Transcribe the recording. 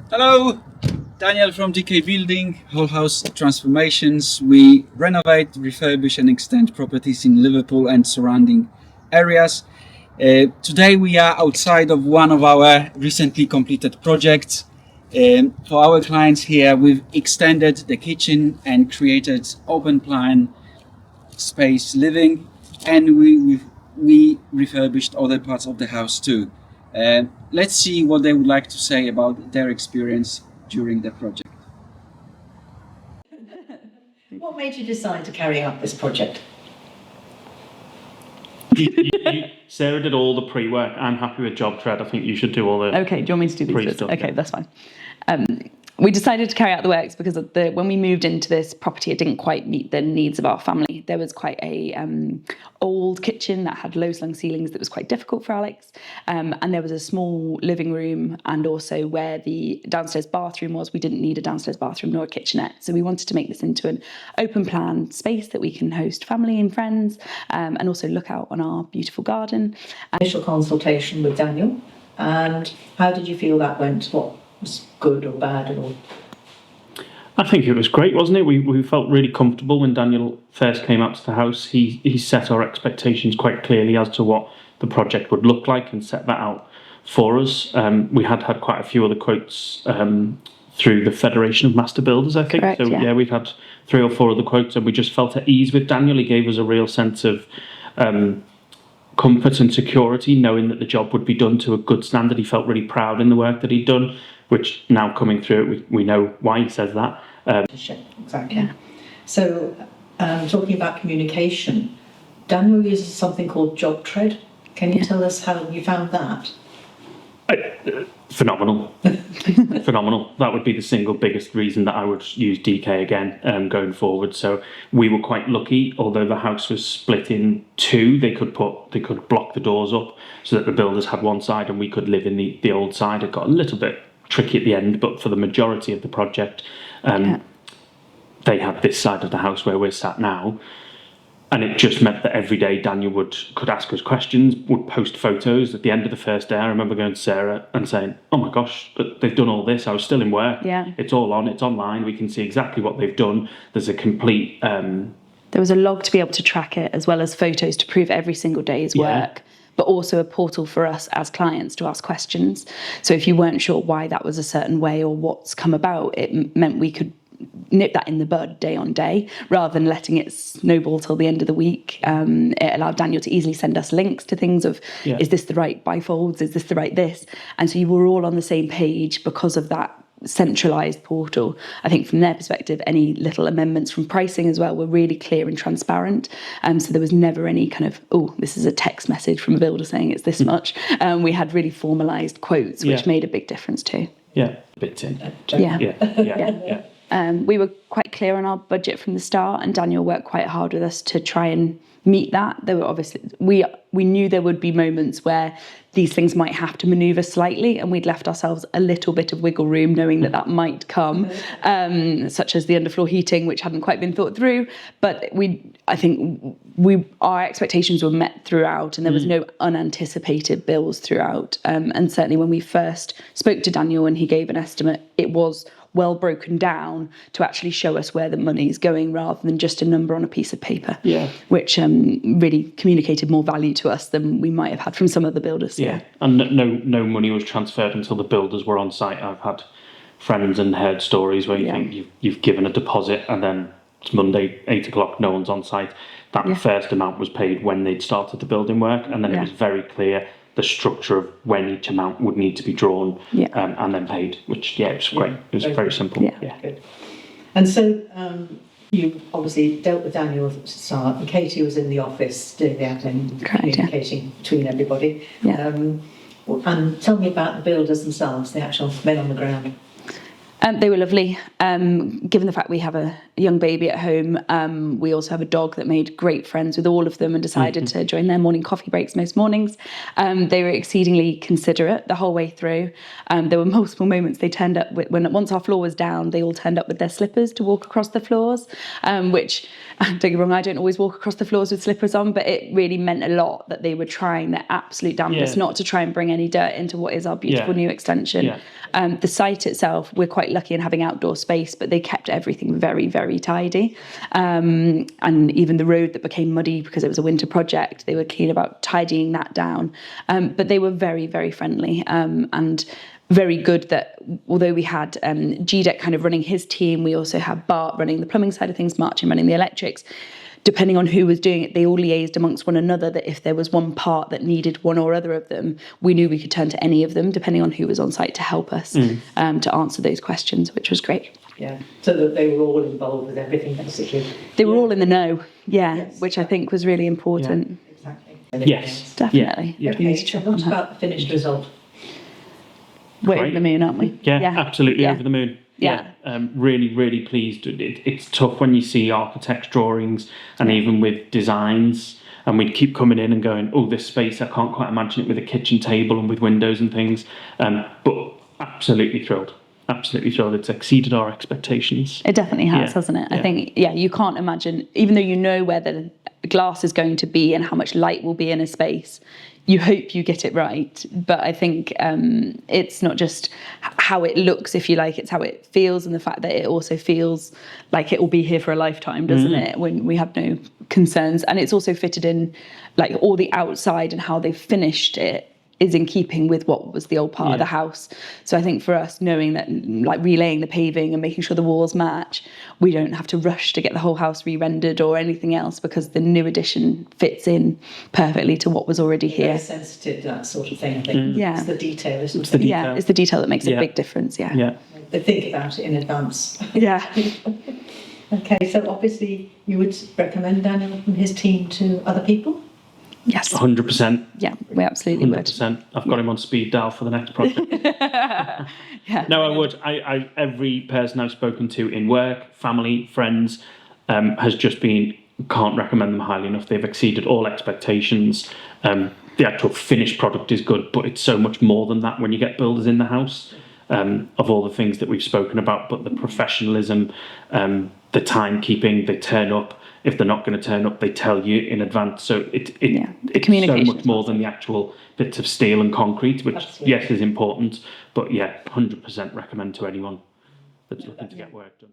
Hello, Daniel from DK Building, Whole House Transformations. We renovate, refurbish and extend properties in Liverpool and surrounding areas. Today we are outside of one of our recently completed projects. For our clients here, we've extended the kitchen and created open plan space living, and we refurbished other parts of the house too. Let's see what they would like to say about their experience during the project. What made you decide to carry out this project? Sarah did all the pre-work. I'm happy with job tread. I think you should do all the Okay, do you want me to do these bits? stuff, Okay, yeah. that's fine. We decided to carry out the works because when we moved into this property, it didn't quite meet the needs of our family. There was quite a old kitchen that had low-slung ceilings that was quite difficult for Alex, and there was a small living room, and also where the downstairs bathroom was, we didn't need a downstairs bathroom nor a kitchenette. So we wanted to make this into an open plan space that we can host family and friends, and also look out on our beautiful garden. Initial consultation with Daniel, and how did you feel that went? What was good or bad or? I think it was great, wasn't it? We felt really comfortable when Daniel first came out to the house. He set our expectations quite clearly as to what the project would look like and set that out for us. We had quite a few other quotes through the Federation of Master Builders, I think. Correct, so yeah. We've had 3 or 4 other quotes, and we just felt at ease with Daniel. He gave us a real sense of comfort and security, knowing that the job would be done to a good standard. He felt really proud in the work that he'd done, which now coming through it, we know why he says that. Exactly. Yeah. So, talking about communication, Daniel uses something called job tread. Can you tell us how you found that? Phenomenal. Phenomenal. That would be the single biggest reason that I would use DK again going forward. So we were quite lucky, although the house was split in 2, they could block the doors up so that the builders had one side and we could live in the old side. It got a little bit tricky at the end, but for the majority of the project, they had this side of the house where we're sat now. And it just meant that every day Daniel could ask us questions, would post photos. At the end of the first day, I remember going to Sarah and saying, "Oh my gosh, but they've done all this. I was still in work. Yeah. It's all on. It's online. We can see exactly what they've done." There's a complete. There was a log to be able to track it, as well as photos to prove every single day's work, but also a portal for us as clients to ask questions. So if you weren't sure why that was a certain way or what's come about, it meant we could nip that in the bud day on day rather than letting it snowball till the end of the week. It allowed Daniel to easily send us links to things of, is this the right bifolds? Is this the right this? And so you were all on the same page because of that centralised portal. I think from their perspective, any little amendments from pricing as well were really clear and transparent. So there was never any kind of, this is a text message from a builder saying it's this much. We had really formalised quotes, which made a big difference too. Yeah, a bit in. Yeah. We were quite clear on our budget from the start, and Daniel worked quite hard with us to try and meet that. There were obviously we knew there would be moments where these things might have to manoeuvre slightly, and we'd left ourselves a little bit of wiggle room, knowing that might come, such as the underfloor heating, which hadn't quite been thought through. But I think our expectations were met throughout, and there was no unanticipated bills throughout. And certainly when we first spoke to Daniel and he gave an estimate, it was well broken down to actually show us where the money's going rather than just a number on a piece of paper, which really communicated more value to us than we might have had from some other builders. And no money was transferred until the builders were on site. I've had friends and heard stories where you think you've given a deposit and then it's Monday 8 o'clock, no one's on site. That first amount was paid when they'd started the building work, and then it was very clear the structure of when each amount would need to be drawn and then paid, which, it was great. It was very simple. Good. And so you obviously dealt with Daniel at the start, and Katie was in the office doing the admin, communicating between everybody. And tell me about the builders themselves, the actual men on the ground. They were lovely. Given the fact we have a young baby at home, we also have a dog that made great friends with all of them and decided to join their morning coffee breaks most mornings. They were exceedingly considerate the whole way through. There were multiple moments they turned up once our floor was down, they all turned up with their slippers to walk across the floors, which, don't get me wrong, I don't always walk across the floors with slippers on, but it really meant a lot that they were trying their absolute damnedest not to try and bring any dirt into what is our beautiful new extension. Yeah. The site itself, we're quite lucky in having outdoor space, but they kept everything very, very tidy. And even the road that became muddy because it was a winter project, they were keen about tidying that down. But they were very, very friendly and very good that although we had GDEC kind of running his team, we also had Bart running the plumbing side of things, Martin running the electrics. Depending on who was doing it, they all liaised amongst one another that if there was one part that needed one or other of them, we knew we could turn to any of them, depending on who was on site to help us to answer those questions, which was great. Yeah, so that they were all involved with everything, basically. They were all in the know, which I think was really important. Yeah, exactly. Yes, definitely. Yeah. Okay, so what about the finished result? We're over the moon, aren't we? Yeah, absolutely over the moon. Yeah. Really, really pleased. It's tough when you see architects' drawings and even with designs, and we'd keep coming in and going, oh, this space, I can't quite imagine it with a kitchen table and with windows and things. But absolutely thrilled. Absolutely thrilled. It's exceeded our expectations. It definitely has, hasn't it? I think, you can't imagine, even though you know where the glass is going to be and how much light will be in a space, you hope you get it right. But I think it's not just how it looks, if you like, it's how it feels, and the fact that it also feels like it will be here for a lifetime, doesn't it? When we have no concerns. And it's also fitted in, like all the outside and how they've finished it is in keeping with what was the old part of the house. So I think for us, knowing that, like relaying the paving and making sure the walls match, we don't have to rush to get the whole house re-rendered or anything else, because the new addition fits in perfectly to what was already here. Very sensitive to that sort of thing, I think. Yeah. It's the detail, isn't It's the it? detail. Yeah, it's the detail that makes a big difference, Yeah. They think about it in advance. Yeah. Okay, so obviously you would recommend Daniel and his team to other people? Yes. 100%. Yeah, we absolutely would. 100%. I've got him on speed dial for the next project. No, I would. I every person I've spoken to in work, family, friends, has just been, can't recommend them highly enough. They've exceeded all expectations. The actual finished product is good, but it's so much more than that when you get builders in the house, of all the things that we've spoken about. But the professionalism, the timekeeping, they turn up. If they're not going to turn up, they tell you in advance. So it's so much more than the actual bits of steel and concrete, which, yes, is important. But 100% recommend to anyone that's looking to get work done.